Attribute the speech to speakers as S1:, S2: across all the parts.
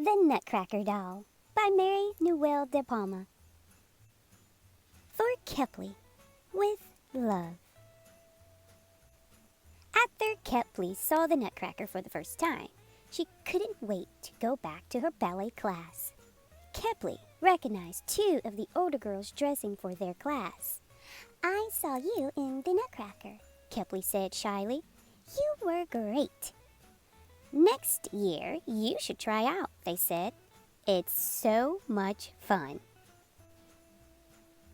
S1: The Nutcracker Doll by Newell DePalma. For Kepley, with love. After Kepley saw the Nutcracker for the first time, she couldn't wait to go back to her ballet class. Kepley recognized two of the older girls dressing for their class. "I saw you in the Nutcracker," Kepley said shyly. "You were great." "Next year, you should try out," they said. "It's so much fun."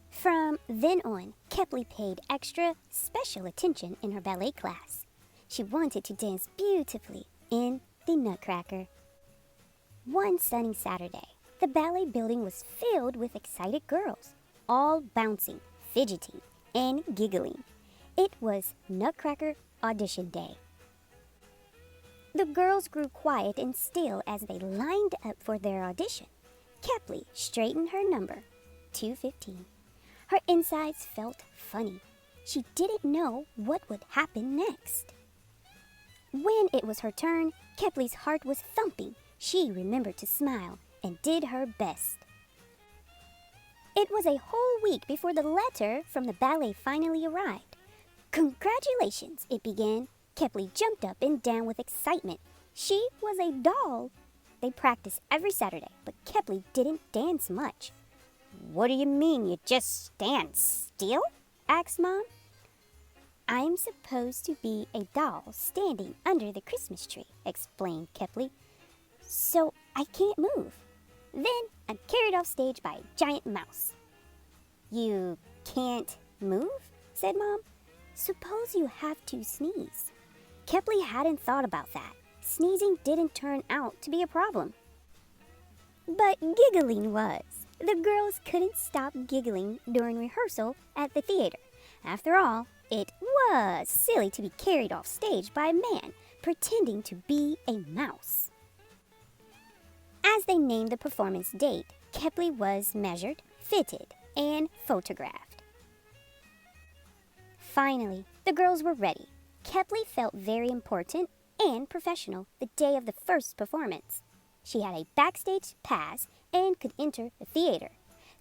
S1: From then on, Kepley paid extra special attention in her ballet class. She wanted to dance beautifully in the Nutcracker. One sunny Saturday, the ballet building was filled with excited girls, all bouncing, fidgeting, and giggling. It was Nutcracker audition day. The girls grew quiet and still as they lined up for their audition. Kepley straightened her number, 215. Her insides felt funny. She didn't know what would happen next. When it was her turn, Kepley's heart was thumping. She remembered to smile and did her best. It was a whole week before the letter from the ballet finally arrived. "Congratulations," it began. Kepley jumped up and down with excitement. She was a doll. They practiced every Saturday, but Kepley didn't dance much. "What do you mean you just stand still?" asked Mom. "I'm supposed to be a doll standing under the Christmas tree," explained Kepley. "So I can't move. Then I'm carried off stage by a giant mouse." "You can't move?" said Mom. "Suppose you have to sneeze." Kepley hadn't thought about that. Sneezing didn't turn out to be a problem. But giggling was. The girls couldn't stop giggling during rehearsal at the theater. After all, it was silly to be carried off stage by a man pretending to be a mouse. As they named the performance date, Kepley was measured, fitted, and photographed. Finally, the girls were ready. Kepley felt very important and professional the day of the first performance. She had a backstage pass and could enter the theater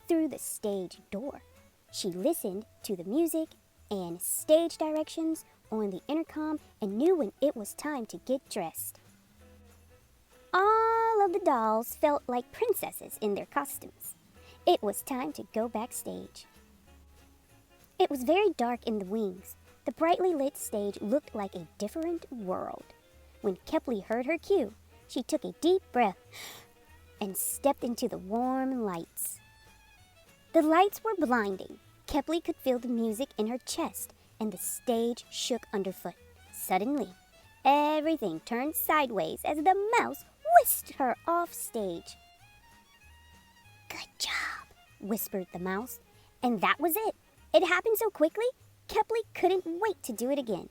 S1: through the stage door. She listened to the music and stage directions on the intercom and knew when it was time to get dressed. All of the dolls felt like princesses in their costumes. It was time to go backstage. It was very dark in the wings. The brightly lit stage looked like a different world. When Kepley heard her cue, she took a deep breath and stepped into the warm lights. The lights were blinding. Kepley could feel the music in her chest, and the stage shook underfoot. Suddenly, everything turned sideways as the mouse whisked her off stage. "Good job," whispered the mouse. And that was it. It happened so quickly, Kepley couldn't wait to do it again.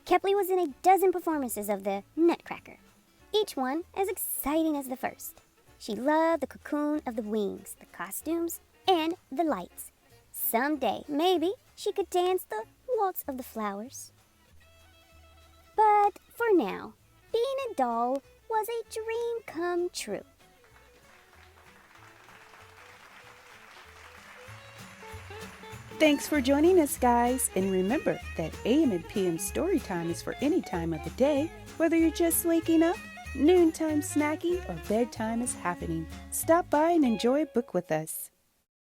S1: Kepley was in a dozen performances of the Nutcracker, each one as exciting as the first. She loved the cocoon of the wings, the costumes, and the lights. Someday, maybe, she could dance the waltz of the flowers. But for now, being a doll was a dream come true.
S2: Thanks for joining us, guys. And remember that AM and PM story time is for any time of the day, whether you're just waking up, noontime snacking, or bedtime is happening. Stop by and enjoy a book with us.